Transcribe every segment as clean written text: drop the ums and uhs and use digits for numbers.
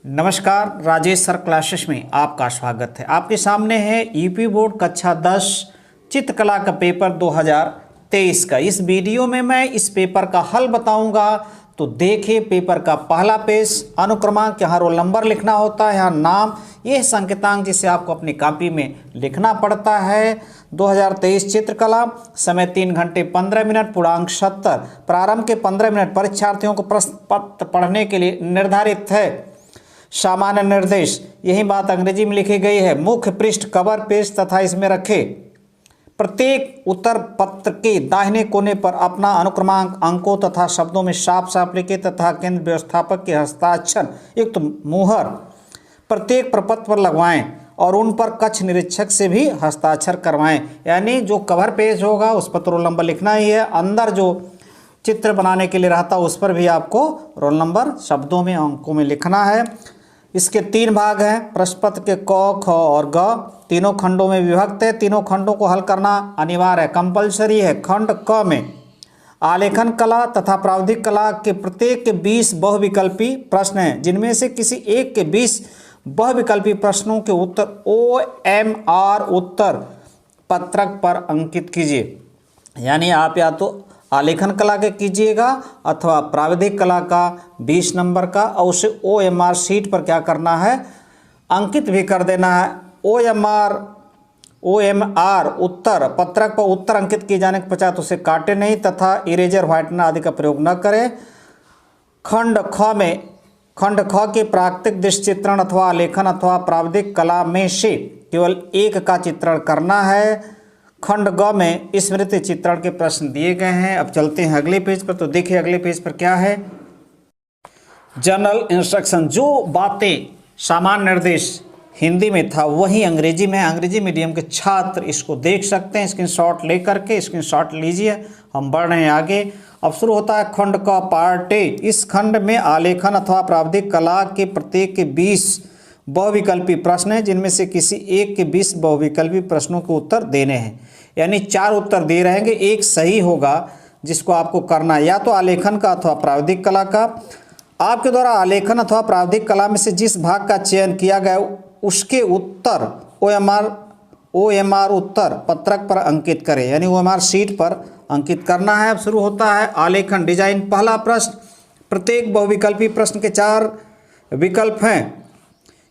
नमस्कार, Rajesh sir classes में आपका स्वागत है। आपके सामने है यूपी बोर्ड कक्षा 10 चित्रकला का पेपर 2023 का। इस वीडियो में मैं इस पेपर का हल बताऊंगा। तो देखिए, पेपर का पहला पेज, अनुक्रमांक, यहाँ रोल नंबर लिखना होता है, यहाँ नाम, यह संकेतांक जिसे आपको अपनी कॉपी में लिखना पड़ता है। 2023 चित्रकला, समय 3 घंटे 15 मिनट, पूर्णांक 70। प्रारंभ के 15 मिनट परीक्षार्थियों को प्रश्न पत्र पढ़ने के लिए निर्धारित है। सामान्य निर्देश, यही बात अंग्रेजी में लिखी गई है। मुख्य पृष्ठ, कवर पेज तथा इसमें रखे प्रत्येक उत्तर पत्र के दाहिने कोने पर अपना अनुक्रमांक अंकों तथा शब्दों में साफ साफ लिखे तथा केंद्र व्यवस्थापक के हस्ताक्षर युक्त मुहर प्रत्येक प्रपत्र पर लगवाएं और उन पर कक्ष निरीक्षक से भी हस्ताक्षर करवाएं। यानी जो कवर पेज होगा उस पर तो रोल नंबर लिखना ही है, अंदर जो चित्र बनाने के लिए रहता है उस पर भी आपको रोल नंबर शब्दों में अंकों में लिखना है। इसके 3 भाग हैं। प्रश्न पत्र के क, ख और ग तीनों खंडों में विभक्त है। तीनों खंडों को हल करना अनिवार्य है, कंपलसरी है। खंड क में आलेखन कला तथा प्रावधिक कला के प्रत्येक के 20 बहुविकल्पी प्रश्न हैं, जिनमें से किसी एक के 20 बहुविकल्पी प्रश्नों के उत्तर OMR उत्तर पत्रक पर अंकित कीजिए। यानी आप या तो आलेखन कला के कीजिएगा अथवा प्राविधिक कला का 20 नंबर का, और उसे OMR शीट पर क्या करना है, अंकित भी कर देना है। OMR उत्तर पत्रक पर उत्तर अंकित किए जाने के पश्चात उसे काटे नहीं तथा इरेजर, व्हाइटनर आदि का प्रयोग न करें। खंड ख के प्राकृतिक दृश्य चित्रण अथवा आलेखन अथवा प्राविधिक कला में से केवल एक का चित्रण करना है। खंड ग में स्मृति चित्रण के प्रश्न दिए गए हैं। अब चलते हैं अगले पेज पर। तो देखिए अगले पेज पर क्या है, जनरल इंस्ट्रक्शन। जो बातें सामान्य निर्देश हिंदी में था वही अंग्रेजी में। अंग्रेजी मीडियम के छात्र इसको देख सकते हैं, स्क्रीनशॉट लेकर के स्क्रीनशॉट लीजिए। हम बढ़ रहे हैं आगे। अब शुरू होता है खंड का पार्ट ए। इस खंड में आलेखन अथवा प्राविधिक कला के प्रत्येक के 20 बहुविकल्पी प्रश्न हैं, जिनमें से किसी एक के 20 बहुविकल्पी प्रश्नों के उत्तर देने हैं। यानी 4 उत्तर दे रहेंगे, एक सही होगा जिसको आपको करना है, या तो आलेखन का अथवा प्राविधिक कला का। आपके द्वारा आलेखन अथवा प्राविधिक कला में से जिस भाग का चयन किया गया उसके उत्तर OMR उत्तर पत्रक पर अंकित करें, यानी OMR शीट पर अंकित करना है। अब शुरू होता है आलेखन डिजाइन। पहला प्रश्न, प्रत्येक बहुविकल्पी प्रश्न के 4 विकल्प हैं,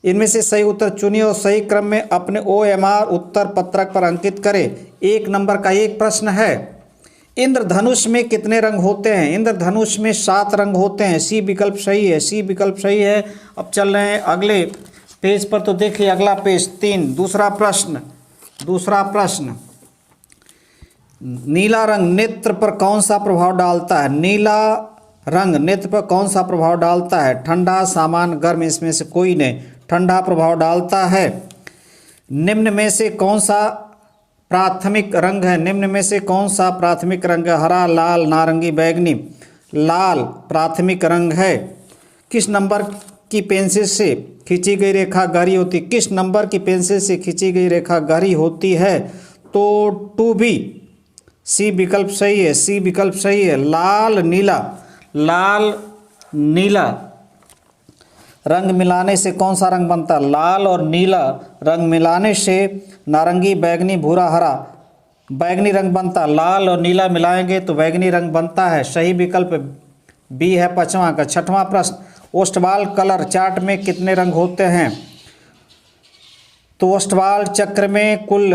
इनमें से सही उत्तर चुनिए और सही क्रम में अपने OMR उत्तर पत्रक पर अंकित करें। 1 नंबर का एक प्रश्न है, इंद्रधनुष में कितने रंग होते हैं? इंद्रधनुष में 7 रंग होते हैं। सी विकल्प सही है, सी विकल्प सही है। अब चल रहे हैं अगले पेज पर। तो देखिए अगला पेज 3, दूसरा प्रश्न, नीला रंग नेत्र पर कौन सा प्रभाव डालता है? नीला रंग नेत्र पर कौन सा प्रभाव डालता है? ठंडा, सामान्य, गर्म, इसमें से कोई नहीं। ठंडा प्रभाव डालता है। निम्न में से कौन सा प्राथमिक रंग है? निम्न में से कौन सा प्राथमिक रंग है? हरा, लाल, नारंगी, बैंगनी। लाल प्राथमिक रंग है। किस नंबर की पेंसिल से खींची गई रेखा गहरी होती है? किस नंबर की पेंसिल से खींची गई रेखा गहरी होती है? तो 2B, सी विकल्प सही है, सी विकल्प सही है। लाल नीला रंग मिलाने से कौन सा रंग बनता है? लाल और नीला रंग मिलाने से नारंगी, बैंगनी, भूरा, हरा, बैंगनी रंग बनता है। लाल और नीला मिलाएंगे तो बैंगनी रंग बनता है। सही विकल्प B है 5वां का। 6वां प्रश्न, ओस्टवाल कलर चार्ट में कितने रंग होते हैं? तो ओस्टवाल चक्र में कुल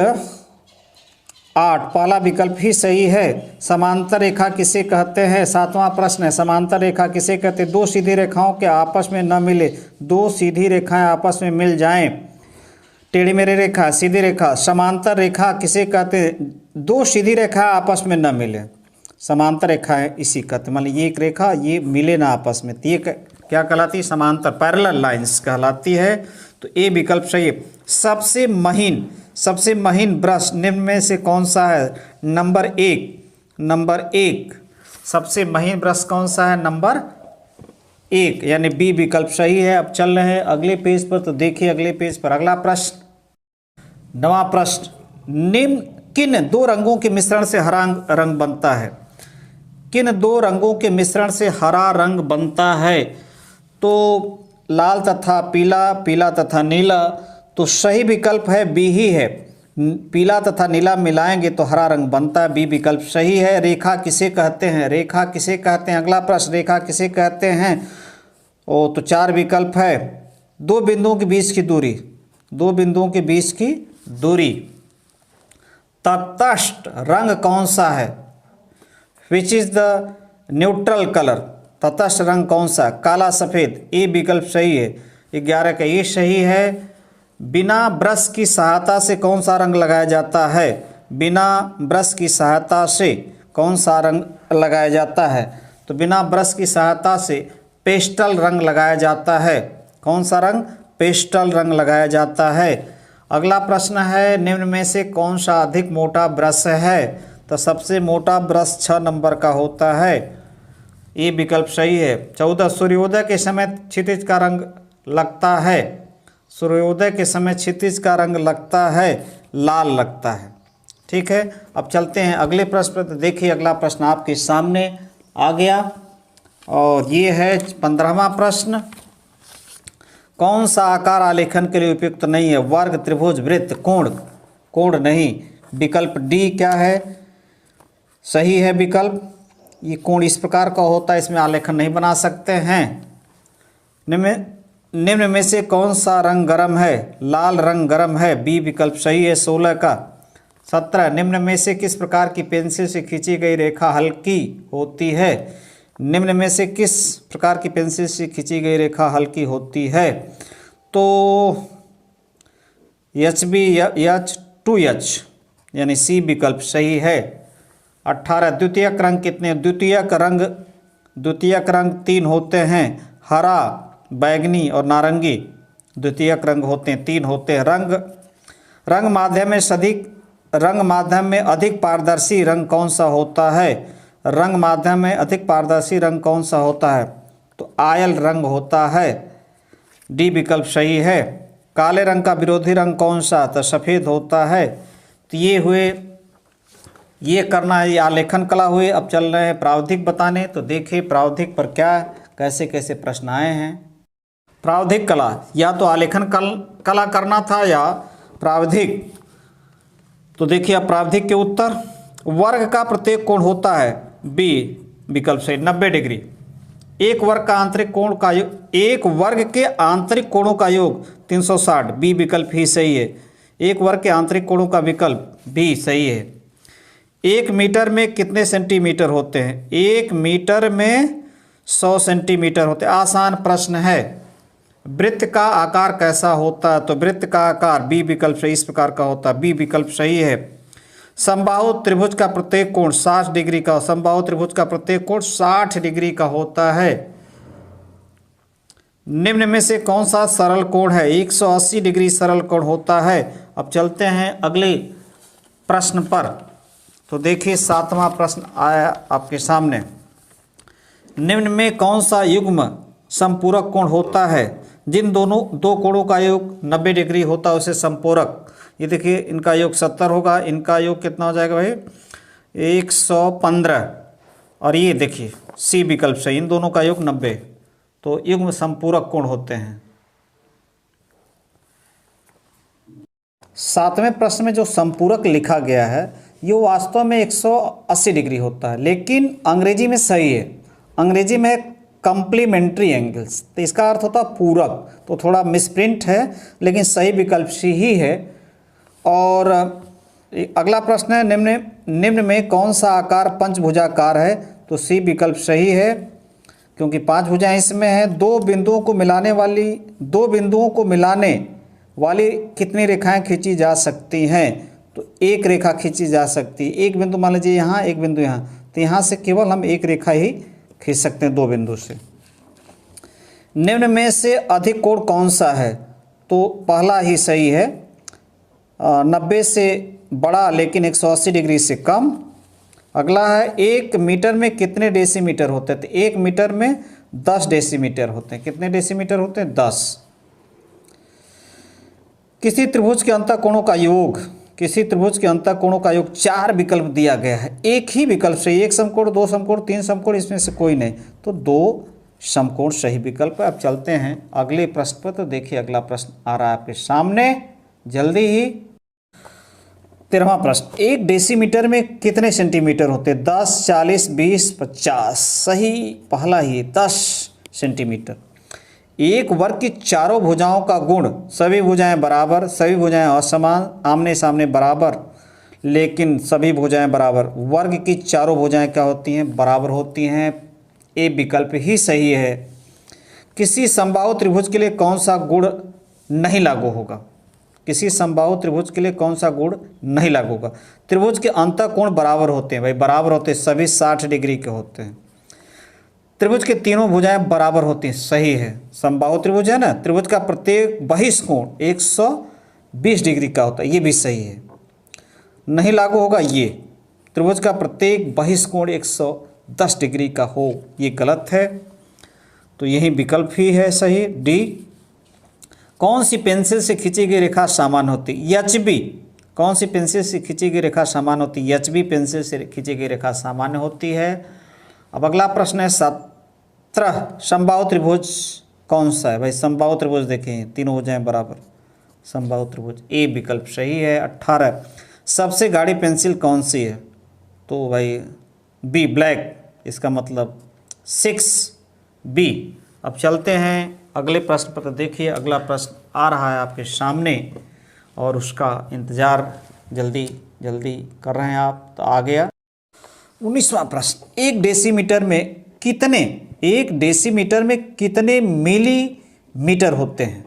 8, पहला विकल्प ही सही है। समांतर रेखा किसे कहते हैं? 7वां प्रश्न है, समांतर रेखा किसे कहते हैं? 2 सीधी रेखाओं के आपस में न मिले, 2 सीधी रेखाएं आपस में मिल जाएं। टेढ़ी मेढ़ी रेखा, सीधी रेखा। समांतर रेखा किसे कहते हैं? 2 सीधी रेखा आपस में न मिले, समांतर रेखा है इसी कहते। मान लीजिए एक रेखा ये मिले ना आपस में, तो ये क्या कहलाती है? समांतर, पैरेलल लाइंस कहलाती है। तो ए विकल्प सही है। सबसे महीन ब्रश निम्न में से कौन सा है? नंबर 1 सबसे महीन ब्रश कौन सा है? नंबर 1, यानी B विकल्प सही है। अब चल रहे हैं अगले पेज पर। तो देखिए अगले पेज पर अगला प्रश्न, 9वां प्रश्न, निम्न किन 2 रंगों के मिश्रण से हरा रंग बनता है? किन 2 रंगों के मिश्रण से हरा रंग बनता है? तो लाल तथा पीला, पीला तथा नीला, तो सही विकल्प है बी ही है। पीला तथा नीला मिलाएंगे तो हरा रंग बनता है, बी विकल्प सही है। रेखा किसे कहते हैं? रेखा किसे कहते हैं? अगला प्रश्न, रेखा किसे कहते हैं? ओ तो 4 विकल्प है। दो बिंदुओं के बीच की दूरी, दो बिंदुओं के बीच की दूरी। तटस्थ रंग कौन सा है? Which is the neutral colour? तटस्थ रंग कौन सा? काला सफ़ेद, ए विकल्प सही है। 11 का ये सही है। बिना ब्रश की सहायता से कौन सा रंग लगाया जाता है? बिना ब्रश की सहायता से कौन सा रंग लगाया जाता है? तो बिना ब्रश की सहायता से पेस्टल रंग लगाया जाता है। कौन सा रंग? पेस्टल रंग लगाया जाता है। अगला प्रश्न है, निम्न में से कौन सा अधिक मोटा ब्रश है? तो सबसे मोटा ब्रश 6 नंबर का होता है, ये विकल्प सही है। 14 सूर्योदय के समय क्षितिज का रंग लगता है, सूर्योदय के समय क्षितिज का रंग लगता है लाल लगता है। ठीक है, अब चलते हैं अगले प्रश्न पर। तो देखिए अगला प्रश्न आपके सामने आ गया और ये है 15वां प्रश्न। कौन सा आकार आलेखन के लिए उपयुक्त नहीं है? वर्ग, त्रिभुज, वृत्त, कोण? कोण नहीं। विकल्प डी क्या है? सही है विकल्प। ये कोण इस प्रकार का होता है, इसमें आलेखन नहीं बना सकते हैं। निम्न में से कौन सा रंग गर्म है? लाल रंग गर्म है, बी विकल्प सही है। 16 का 17, निम्न में से किस प्रकार की पेंसिल से खींची गई रेखा हल्की होती है? निम्न में से किस प्रकार की पेंसिल से खींची गई रेखा हल्की होती है? तो HB H2H यानी सी विकल्प सही है। 18, द्वितीयक रंग कितने? द्वितीयक रंग 3 होते हैं, हरा, बैगनी और नारंगी। द्वितीयक रंग होते हैं, 3 होते हैं। रंग माध्यम में अधिक पारदर्शी रंग कौन सा होता है? रंग माध्यम में अधिक पारदर्शी रंग कौन सा होता है? तो आयल रंग होता है, डी विकल्प सही है। काले रंग का विरोधी रंग कौन सा? तो सफ़ेद होता है। तो ये हुए, ये करना है, ये आलेखन कला हुए। अब चल रहे हैं प्रावधिक बताने। तो देखिए प्रावधिक पर क्या कैसे कैसे प्रश्न आए हैं। प्रावधिक कला, या तो आलेखन कला करना था या प्रावधिक। तो देखिए अब प्रावधिक के उत्तर। वर्ग का प्रत्येक कोण होता है, बी विकल्प सही, 90 डिग्री। एक वर्ग का आंतरिक कोण का योग, एक वर्ग के आंतरिक कोणों का योग 360, बी विकल्प ही सही है। एक वर्ग के आंतरिक कोणों का विकल्प बी सही है। 1 मीटर में कितने सेंटीमीटर होते हैं? 1 मीटर में 100 सेंटीमीटर होते हैं। आसान प्रश्न है। वृत्त का आकार कैसा होता है? तो वृत्त का आकार बी विकल्प सही इस प्रकार का होता है, बी विकल्प सही है। समबाहु त्रिभुज का प्रत्येक कोण 60 डिग्री का, समबाहु त्रिभुज का प्रत्येक कोण 60 डिग्री का होता है। निम्न में से कौन सा सरल कोण है? 180 डिग्री सरल कोण होता है। अब चलते हैं अगले प्रश्न पर। तो देखिए 7वां प्रश्न आया आपके सामने। निम्न में कौन सा युग्म संपूरक कोण होता है? जिन दो कोणों का योग 90 डिग्री होता है उसे संपूरक। ये देखिए इनका योग 70 होगा, इनका योग कितना हो जाएगा भाई? 115। और ये देखिए सी विकल्प से इन दोनों का योग 90, तो युग्म संपूरक कोण होते हैं। 7वें प्रश्न में जो संपूरक लिखा गया है ये वास्तव में 180 डिग्री होता है, लेकिन अंग्रेजी में सही है। अंग्रेजी में कम्प्लीमेंट्री एंगल्स, तो इसका अर्थ होता है पूरक। तो थोड़ा मिसप्रिंट है, लेकिन सही विकल्प सी ही है। और अगला प्रश्न है, निम्न में कौन सा आकार पंचभुजाकार है? तो सी विकल्प सही है, क्योंकि 5 भुजाएं इसमें हैं। दो बिंदुओं को मिलाने वाली कितनी रेखाएं खींची जा सकती हैं? तो एक रेखा खींची जा सकती है। एक बिंदु मान लीजिए यहाँ, एक बिंदु यहाँ, तो यहाँ से केवल हम एक रेखा ही खींच सकते हैं 2 बिंदु से। निम्न में से अधिक कोण कौन सा है? तो पहला ही सही है, 90 से बड़ा लेकिन 180 डिग्री से कम। अगला है 1 मीटर में कितने डेसीमीटर होते हैं? तो 1 मीटर में 10 डेसीमीटर होते हैं। कितने डेसीमीटर होते हैं? 10। किसी त्रिभुज के अंतःकोणों का योग, किसी त्रिभुज के अंतःकोणों का योग 4 विकल्प दिया गया है। एक ही विकल्प से, एक समकोण, 2 समकोण, 3 समकोण, इसमें से कोई नहीं। तो 2, समकोण सही विकल्प है। अब चलते हैं अगले प्रश्न पर। तो देखिए अगला प्रश्न आ रहा है आपके सामने जल्दी ही। 13वां प्रश्न, 1 डेसीमीटर में कितने सेंटीमीटर होते हैं? 10, 40, 20, 50। सही पहला ही 10 सेंटीमीटर। एक वर्ग की चारों भुजाओं का गुण, सभी भुजाएं बराबर, सभी भुजाएं असमान, आमने सामने बराबर लेकिन सभी भुजाएं बराबर। वर्ग की चारों भुजाएं क्या होती हैं? बराबर होती हैं। ए विकल्प ही सही है। किसी समबाहु त्रिभुज के लिए कौन सा गुण नहीं लागू होगा? किसी समबाहु त्रिभुज के लिए कौन सा गुण नहीं लागू होगा? त्रिभुज के अंतःकोण बराबर होते हैं भाई, बराबर होते हैं, सभी 60 डिग्री के होते हैं। त्रिभुज के तीनों भुजाएं बराबर होती हैं, सही है। समबाहु त्रिभुज है ना, त्रिभुज का प्रत्येक बहिष्कोण 120 डिग्री का होता है, ये भी सही है। नहीं लागू होगा ये, त्रिभुज का प्रत्येक बहिष्कोण 110 डिग्री का हो, ये गलत है। तो यही विकल्प ही है सही, डी। कौन सी पेंसिल से खींची गई रेखा समान होती? एचबी। कौन सी पेंसिल से खींची गई रेखा समान होती? एचबी पेंसिल से खींची गई रेखा सामान्य होती है। अब अगला प्रश्न है 17, समबाहु त्रिभुज कौन सा है? भाई समबाहु त्रिभुज देखें, तीनों भुजाएं बराबर, समबाहु त्रिभुज, ए विकल्प सही है। 18, सबसे गाढ़ी पेंसिल कौन सी है? तो भाई बी, ब्लैक, इसका मतलब 6B। अब चलते हैं अगले प्रश्न पर। तो देखिए अगला प्रश्न आ रहा है आपके सामने और उसका इंतज़ार जल्दी जल्दी कर रहे हैं आप। तो आ गया 19वां प्रश्न, 1 डेसीमीटर में कितने मिलीमीटर होते हैं?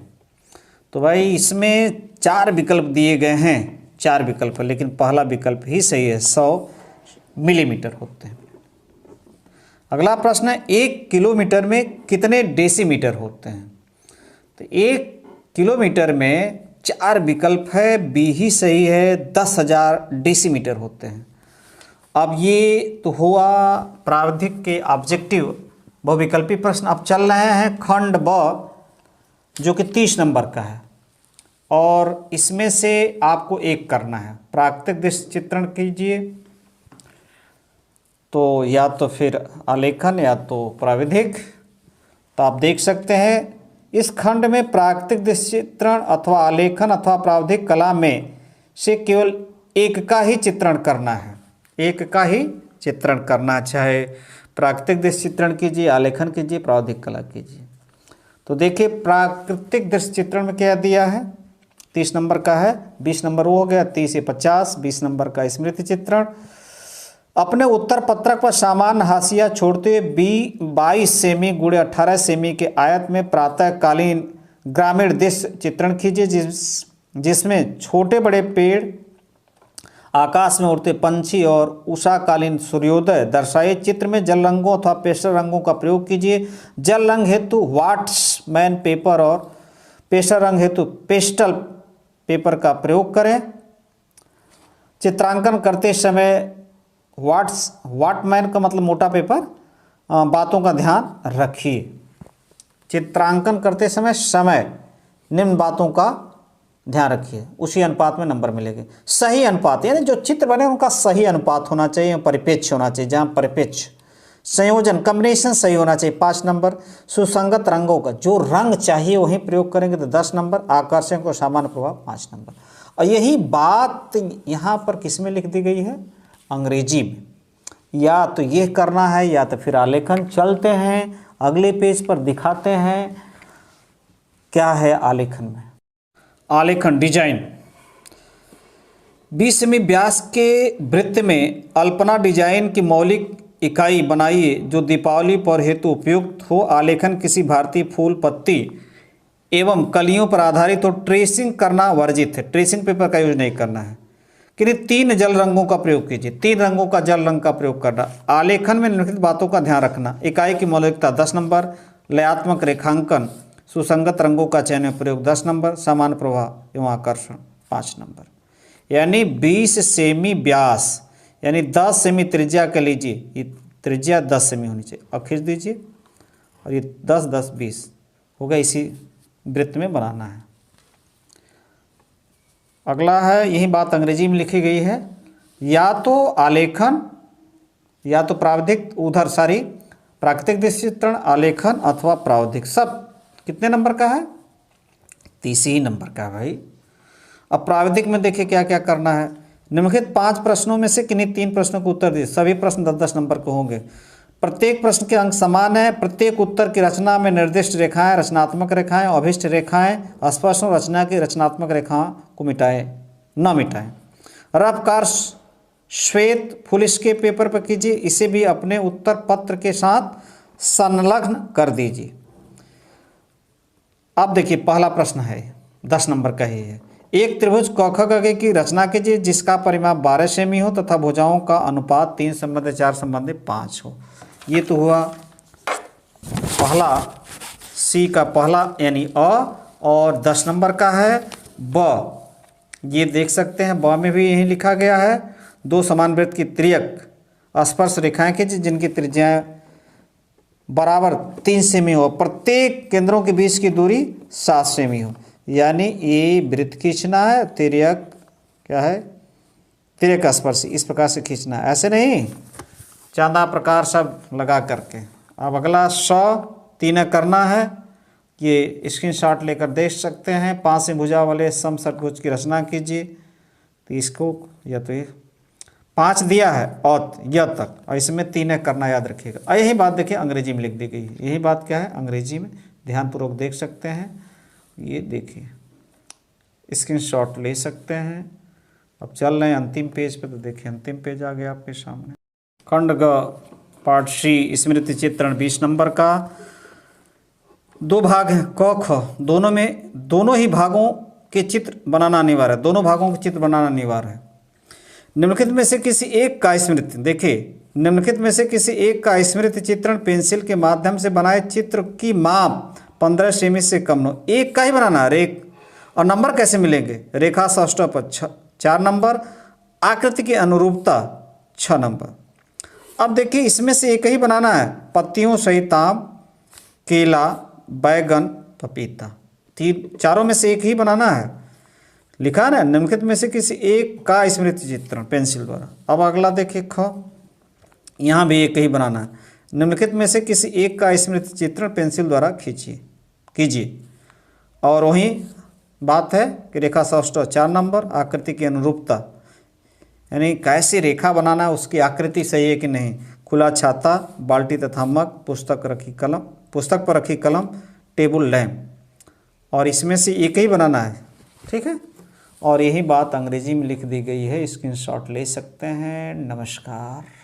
तो भाई इसमें 4 विकल्प दिए गए हैं, 4 विकल्प है, लेकिन पहला विकल्प ही सही है, 100 मिलीमीटर होते हैं। अगला प्रश्न है 1 किलोमीटर में कितने डेसीमीटर होते हैं? तो 1 किलोमीटर में 4 विकल्प है, बी ही सही है, 10,000 डेसीमीटर होते हैं। अब ये तो हुआ प्रावधिक के ऑब्जेक्टिव बहुविकल्पी प्रश्न। अब चल रहे हैं खंड ब, जो कि 30 नंबर का है और इसमें से आपको एक करना है। प्राकृतिक दृश्य चित्रण कीजिए, तो या तो फिर आलेखन या तो प्राविधिक। तो आप देख सकते हैं इस खंड में प्राकृतिक दृश्य चित्रण अथवा आलेखन अथवा प्राविधिक कला में से केवल एक का ही चित्रण करना है, एक का ही चित्रण करना, चाहे प्राकृतिक दृश्य चित्रण कीजिए, आलेखन कीजिए, प्राविधिक कला कीजिए। तो देखिए प्राकृतिक दृश्य चित्रण में क्या दिया है, 30 नंबर का है, 20 नंबर वो हो गया, 30 से 50, 20 नंबर का स्मृति चित्रण। अपने उत्तर पत्रक पर सामान्य हाशिया छोड़ते हुए 22 सेमी गुणे 18 सेमी के आयत में प्रातःकालीन ग्रामीण दृश्य चित्रण कीजिए, जिसमें छोटे बड़े पेड़, आकाश में उड़ते पंछी और उषाकालीन सूर्योदय दर्शाए। चित्र में जल रंगों अथवा पेस्टल रंगों का प्रयोग कीजिए। जल रंग हेतु वाट्समैन पेपर और पेस्टल रंग हेतु पेस्टल पेपर का प्रयोग करें। चित्रांकन करते समय वाटमैन का मतलब मोटा पेपर, बातों का ध्यान रखिए। चित्रांकन करते समय निम्न बातों का ध्यान रखिए, उसी अनुपात में नंबर मिलेंगे। सही अनुपात यानी जो चित्र बने उनका सही अनुपात होना चाहिए, परिपेक्ष होना चाहिए, जहाँ परिपेक्ष संयोजन कम्बिनेशन सही होना चाहिए, 5 नंबर। सुसंगत रंगों का जो रंग चाहिए वही प्रयोग करेंगे तो 10 नंबर। आकर्षण को सामान्य प्रभाव 5 नंबर। और यही बात यहाँ पर किस में लिख दी गई है, अंग्रेजी में। या तो ये करना है या तो फिर आलेखन। चलते हैं अगले पेज पर, दिखाते हैं क्या है आलेखन में। आलेखन डिजाइन, 20 सेमी व्यास के वृत्त में अल्पना डिजाइन की मौलिक इकाई बनाइए जो दीपावली पर हेतु उपयुक्त हो। आलेखन किसी भारतीय फूल, पत्ती एवं कलियों पर आधारित हो। ट्रेसिंग करना वर्जित है, ट्रेसिंग पेपर का यूज नहीं करना है। कि 3 जल रंगों का प्रयोग कीजिए, 3 रंगों का जल रंग का प्रयोग करना। आलेखन में निम्नलिखित बातों का ध्यान रखना। इकाई की मौलिकता 10 नंबर। लयात्मक रेखांकन, सुसंगत रंगों का चयन में प्रयोग 10 नंबर। समान प्रभाव एवं आकर्षण 5 नंबर। यानी 20 सेमी व्यास यानी 10 सेमी त्रिज्या के लीजिए, ये त्रिज्या 10 सेमी होनी चाहिए, अब खींच दीजिए और ये 10 10 20 हो गया, इसी वृत्त में बनाना है। अगला है, यही बात अंग्रेजी में लिखी गई है। या तो आलेखन या तो प्राविधिक, उधर सारी प्राकृतिक दृश्य चित्रण, आलेखन अथवा प्रावधिक, सब कितने नंबर का है? 30 नंबर का है भाई। अब प्रावधिक में देखिए क्या क्या करना है। निम्नलिखित 5 प्रश्नों में से किन्हीं 3 प्रश्नों को उत्तर दिए, सभी प्रश्न 10-10 नंबर के होंगे। प्रत्येक प्रश्न के अंक समान है। प्रत्येक उत्तर की रचना में निर्दिष्ट रेखाएं, रचनात्मक रेखाएं, अभिष्ट रेखाएं, स्पर्श और रचना की रचनात्मक रेखाओं को न मिटाएं। रफ कार्य श्वेत फुल स्केप पेपर पर कीजिए। इसे भी अपने उत्तर पत्र के साथ संलग्न कर दीजिए। अब देखिए पहला प्रश्न है, 10 नंबर का ही है। एक त्रिभुज क ख ग की रचना कीजिए जिसका परिमाप 12 सेमी हो तथा भुजाओं का अनुपात 3:4:5 हो। ये तो हुआ पहला, सी का पहला यानी अ, और 10 नंबर का है ब। ये देख सकते हैं ब में भी यही लिखा गया है। 2 समान वृत्त की तिर्यक स्पर्श रेखाएं कीजिए जिनकी त्रिज्याएं बराबर 3 सेमी हो, प्रत्येक केंद्रों के बीच की दूरी 7 सेमी हो। यानी ये वृत्त खींचना है, तिर्यक क्या है, तिर्यक स्पर्श इस प्रकार से खींचना है, ऐसे नहीं चांदा प्रकार सब लगा करके। अब अगला 103 करना है। ये स्क्रीनशॉट लेकर देख सकते हैं। 5 से भुजा वाले सम षटभुज की रचना कीजिए। तो इसको या तो ये 5 दिया है और यह तक, और इसमें 3 करना याद रखिएगा। और यही बात देखिए अंग्रेजी में लिख दी गई है। यही बात क्या है अंग्रेजी में, ध्यानपूर्वक देख सकते हैं। ये देखिए स्क्रीनशॉट ले सकते हैं। अब चल रहे हैं अंतिम पेज पे, तो देखिए अंतिम पेज आ गया आपके सामने। खंड ग पार्ट सी स्मृति चित्रण 20 नंबर का। 2 भाग हैं क ख, दोनों ही भागों के चित्र बनाना अनिवार्य है। दोनों भागों के चित्र बनाना अनिवार्य है। निम्नलिखित में से किसी एक का स्मृति, देखिए निम्नलिखित में से किसी एक का स्मृति चित्रण पेंसिल के माध्यम से बनाए चित्र की माप 15 सेमी से कम हो। एक का ही बनाना है। और नंबर कैसे मिलेंगे? रेखा सौष्ठव पर 4 नंबर, आकृति की अनुरूपता 6 नंबर। अब देखिए इसमें से एक ही बनाना है। पत्तियों सहित आम, केला, बैगन, पपीता, चारों में से एक ही बनाना है। लिखा ना निम्नलिखित में से किसी एक का स्मृति चित्रण पेंसिल द्वारा। अब अगला देखिए ख, यहाँ भी एक ही बनाना है। निम्नलिखित में से किसी एक का स्मृति चित्रण पेंसिल द्वारा कीजिए। और वही बात है कि रेखा सौष्ठव 4 नंबर, आकृति की अनुरूपता यानी कैसी रेखा बनाना है, उसकी आकृति सही है कि नहीं। खुला छाता, बाल्टी तथा मग, पुस्तक पर रखी कलम, टेबल लैंप, और इसमें से एक ही बनाना है। ठीक है, और यही बात अंग्रेजी में लिख दी गई है। स्क्रीनशॉट ले सकते हैं। नमस्कार।